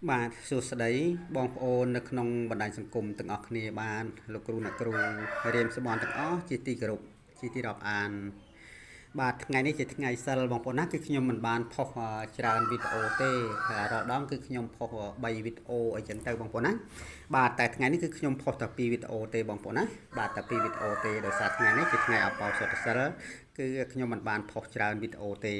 បាទសួស្តីបងប្អូននៅក្នុងបណ្ដាញសង្គមទាំងអស់គ្នាបានលោកគ្រូអ្នកគ្រូរៀនសបនទាំងអស់ជាទីគោរពជាទីរាប់អានបាទថ្ងៃនេះជាថ្ងៃសិលបងប្អូនណាគឺខ្ញុំមិនបានផុសច្រើនវីដេអូទេរាល់ដងគឺខ្ញុំផុស3វីដេអូអីចឹងទៅបងប្អូនណាបាទតែថ្ងៃនេះគឺខ្ញុំផុសតែ2វីដេអូទេបងប្អូនណាបាទតែ2វីដេអូទេដោយសារថ្ងៃនេះជាថ្ងៃអបអរសុទ្ធសិលគឺខ្ញុំមិនបានផុសច្រើនវីដេអូទេ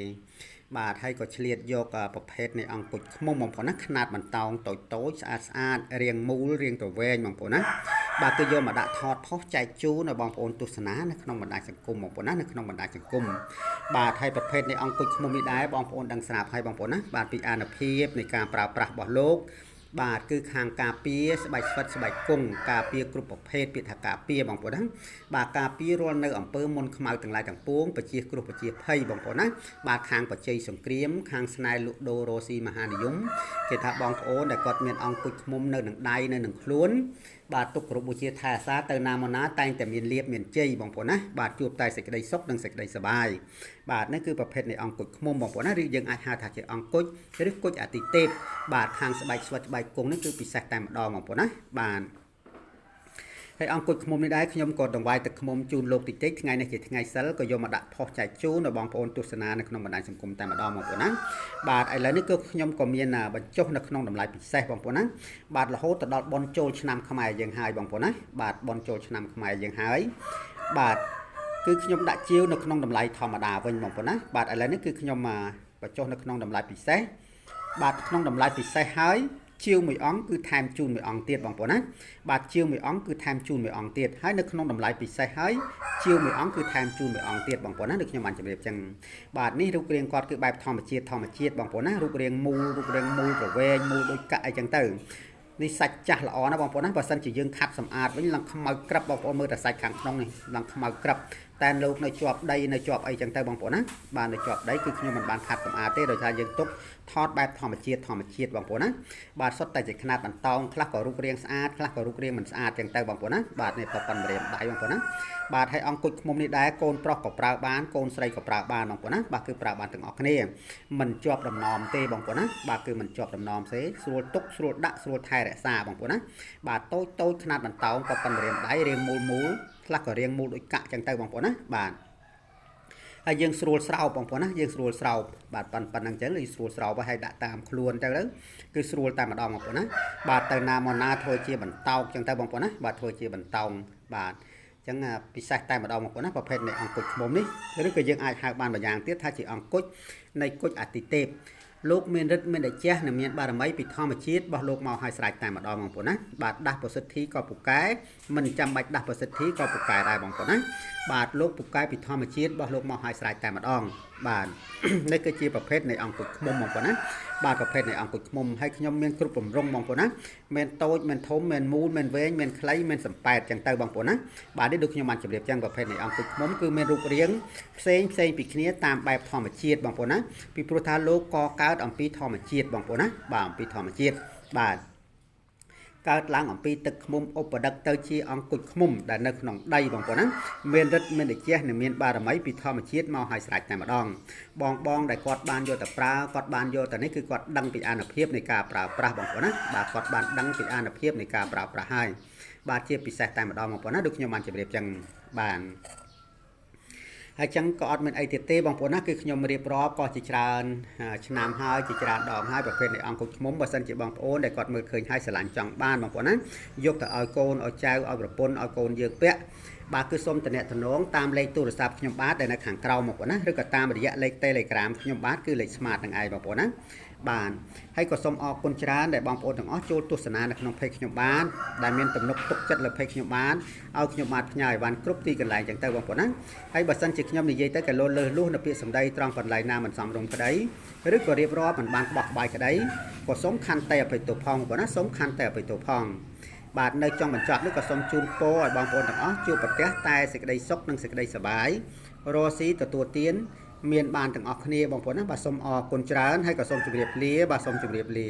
បាទហើយក៏ឆ្លៀតយកប្រភេទនៃអង្គុចឃ្មុំបងប្អូនណាຂະຫນាតបន្តោងតូចតូចស្អាតស្អាតរាងមូលរាងទៅវែងបងប្អូនណាបាទគឺយកមកដាក់ថតផុសចែកជូនដល់បងប្អូនទស្សនានៅក្នុងបណ្ដាញសង្គមបងប្អូនណានៅក្នុងបណ្ដាញសង្គមបាទហើយប្រភេទនៃអង្គុចឃ្មុំនេះដែរបងប្អូនដឹងស្រាប់ហើយបងប្អូនណាបាទពីអានុភាពនៃការប្រើប្រាស់របស់លោកបាទគឺខាងការពារស្បែកស្វិតស្បែកគង់ការពារគ្រប់ប្រភេទពាក្យថាការពារបងប្អូនណាបាទការពាររាល់នៅអំពើមុនខ្មៅទាំងឡាយទាំងពួងបជាគ្រោះបជាភ័យបងប្អូនណាបាទខាងបច្ចេកសង្គ្រាមខាងស្នេហ៍លក់ដូររ៉ូស៊ីមហានិយមគេថាបងប្អូនដែលគាត់មានអង្គុចឃ្មុំនៅនឹងដៃនៅនឹងខ្លួនបាទទុកគោរពបូជាថែអាសាទៅណាមកណាតែងតែមានលៀបមានជ័យបងប្អូនណាបាទជួបតែសេចក្តីសុខនិងសេចក្តីសប្បាយបាទនេះគឺប្រភេទនៃអង្គុចឃ្មុំបងប្អូនណាឬយើងអាចហៅថាជាអង្គុចឬគុជអាទិទេពបាទខាងស្បែកស្វិតស្បែកគង់នេះគឺពិសេសតែម្ដងបងប្អូនណាបាទហើយអង្គុចឃ្មុំនេះដែរខ្ញុំក៏ដង្វាយទឹកឃ្មុំជូនលោកតិចតិចថ្ងៃនេះជាថ្ងៃសិលក៏យកមកដាក់ផុសចែកជូនដល់បងប្អូនទស្សនានៅក្នុងបណ្ដាញសង្គមតែម្ដងបងប្អូនណាបាទឥឡូវនេះគឺខ្ញុំក៏មានបញ្ចុះនៅក្នុងតម្លៃពិសេសបងប្អូនណាបាទរហូតដល់បុណ្យចូលឆ្នាំខ្មែរយើងហើយបងប្អូនណាបាទបុណ្យចូលឆ្នាំខ្មែរយើងហើយបាទគឺខ្ញុំដាក់ជាវនៅក្នុងតម្លៃធម្មតាវិញបងប្អូនណាបាទឥឡូវនេះគឺខ្ញុំបញ្ចុះនៅក្នុងតម្លៃពិសេសបាទក្នុងតម្លៃពិសេសហើយជាវមួយអង្គគឺថែមជូនមួយអង្គទៀតបងប្អូនណាបាទជាវមួយអង្គគឺថែមជូនមួយអង្គទៀតហើយនៅក្នុងតម្លៃពិសេសហើយជាវមួយអង្គគឺថែមជូនមួយអង្គទៀតបងប្អូនណាដូចខ្ញុំបានជម្រាបចឹងបាទនេះរូបរាងគាត់គឺបែបធម្មជាតិបងប្អូនណារូបរាងមូលប្រវែងមូលដូចកាក់អីចឹងទៅនេះសាច់ចាស់ល្អណាស់បងប្អូនណាបើសិនជាយើងខាត់សម្អាតវិញឡើងខ្មៅក្រឹបបងប្អូនមើលតែសាច់ខាងក្នុងនេះឡើងខ្មៅក្រឹបតែលោកនៅជាប់ដីនៅជាប់អីចឹងទៅបងប្អូនណាបាទនៅជាប់ដីគឺខ្ញុំមិនបានខាត់សម្អាតទេដោយសារយើងទុកថតបែបធម្មជាតិបងប្អូនណាបាទសុទ្ធតែជាຂະຫນាតបន្តោងខ្លះក៏រូបរាងស្អាតខ្លះក៏រូបរាងមិនស្អាតចឹងទៅបងប្អូនណាបាទនេះប៉ុណ្ណឹងម្រាមដៃបងប្អូនណាបាទហើយអង្គុចឃ្មុំនេះដែរកូនប្រុសក៏ប្រើបានកូនស្រីក៏ប្រើបានបងប្អូនណាបាទគឺប្រើបានទាំងអស់គ្នាមិនជាប់ដំណំទេបងប្អូនណាបាទគឺមិនជាប់ដំណំទេស្រួលទុកស្រួលដាក់ស្រួលថែរក្សាបងប្អូនណាបាទតូចຂະຫນាតបន្តោងក៏ប៉ុណ្ណឹងម្រាមដៃរាងមូលខ្លះក៏រាងមូលដូចកាក់ចឹងទៅបងប្អូនណាបាទហើយយើងស្រួលស្រោបបងប្អូនណាយើងស្រួលស្រោបបាទប៉ុណ្្នឹងចឹងយើងស្រួលស្រោបហើយដាក់តាមខ្លួនទៅគឺស្រួលតែម្ដងបងប្អូនណាបាទទៅណាមកណាធ្វើជាបន្តោងចឹងទៅបងប្អូនណាបាទធ្វើជាបន្តោងបាទចឹងពិសេសតែម្ដងបងប្អូនណាប្រភេទនៃអង្គុចឃ្មុំនេះឬក៏យើងអាចហៅបានម្យ៉ាងទៀតថាជាអង្គុចនៃគុជអាទិទេពលោកមានฤទ្ធិមានតេជះនិងមានបារមីពីធម្មជាតិរបស់លោកមកឲ្យស្រេចតែម្ដងបងប្អូនណាបាទដាស់ប្រសិទ្ធិក៏ពូកែមិនចាំបាច់ដាស់ប្រសិទ្ធិក៏ពូកែដែរបងប្អូនណាបាទលោកពូកែពីធម្មជាតិរបស់លោកមកឲ្យស្រេចតែម្ដងបាទនេះគឺជាប្រភេទនៃអង្គុចឃ្មុំបងប្អូនណាបាទប្រភេទនៃអង្គុចឃ្មុំហើយខ្ញុំមានគ្រប់បំរុងបងប្អូនណាមានតូចមានធំមានមូលមានវែងមានខ្លីមានសំប៉ែតចឹងទៅបងប្អូនណាបាទនេះដូចខ្ញុំបានជម្រាបចឹងប្រភេទនៃអង្គុចឃ្មុំគឺមានរូបរាងផ្សេងពីគ្នាតាមបែបធម្មជាតិបងប្អូនណាពីព្រោះថាលោកកកើតអំពីធម្មជាតិបងប្អូនណាបាទអំពីធម្មជាតិបាទកើតឡើងអំពីទឹកឃ្មុំឧបដឹកទៅជាអង្គុចឃ្មុំដែលនៅក្នុងដីបងប្អូនណាមានฤទ្ធិមានតេជះនិងមានបារមីពីធម្មជាតិមកឲ្យស្រេចតែម្ដងបងដែលគាត់បានយកទៅប្រើគាត់បានយកទៅនេះគឺគាត់ដឹងពីអានុភាពនៃការប្រើប្រាស់បងប្អូនណាបាទគាត់បានដឹងពីអានុភាពនៃការប្រើប្រាស់ហើយបាទជាពិសេសតែម្ដងបងប្អូនណាដូចខ្ញុំបានជម្រាបចឹងបាទហើយចឹងក៏អត់មានអីទៀតទេបងប្អូនណាគឺខ្ញុំរៀបរាប់ក៏ជាច្រើនឆ្នាំហើយជាច្រើនដងហើយប្រភេទនៃអង្គុចឃ្មុំបើសិនជាបងប្អូនដែលគាត់មើលឃើញហើយស្រឡាញ់ចង់បានបងប្អូនណាយកទៅឲ្យកូនឲ្យចៅឲ្យប្រពន្ធឲ្យកូនយើងពាក់បាទគឺសូមតំណែងតាមលេខទូរស័ព្ទខ្ញុំបាទដែលនៅខាងក្រោមបងប្អូនណាឬក៏តាមរយៈលេខ Telegram ខ្ញុំបាទគឺលេខ Smart នឹងឯងបងប្អូនណាបាទហើយក៏សូមអរគុណច្រើនដែលបងប្អូនទាំងអស់ចូលទស្សនានៅក្នុង page ខ្ញុំបាទដែលមានទំនុកទុកចិត្តលើ page ខ្ញុំបាទឲ្យខ្ញុំបាទផ្ញើអីវ៉ាន់គ្រប់ទីកន្លែងចឹងទៅបងប្អូនណាហើយបើសិនជាខ្ញុំនិយាយទៅក៏លើសលុះនៅពាក្យសម្ដីត្រង់កន្លែងណាមិនសមរម្យក្តីឬក៏រៀបរាប់មិនបានក្បោះក្បាយក្តីក៏សូមខន្តីអភ័យទោសផងបងប្អូនណាសូមខន្តីអភ័យទោសផងបាទនៅចុងបញ្ចប់នេះក៏សូមជូនពរឲ្យបងប្អូនទាំងអស់ជួបប្រទះតែសេចក្តីសុខនិងសេចក្តីសប្បាយរស់ស៊ីទទួលទានមានបានទាំងអស់គ្នាបងប្អូនណាបាទសូមអរគុណច្រើនហើយក៏សូមជម្រាបលាបាទសូមជម្រាបលា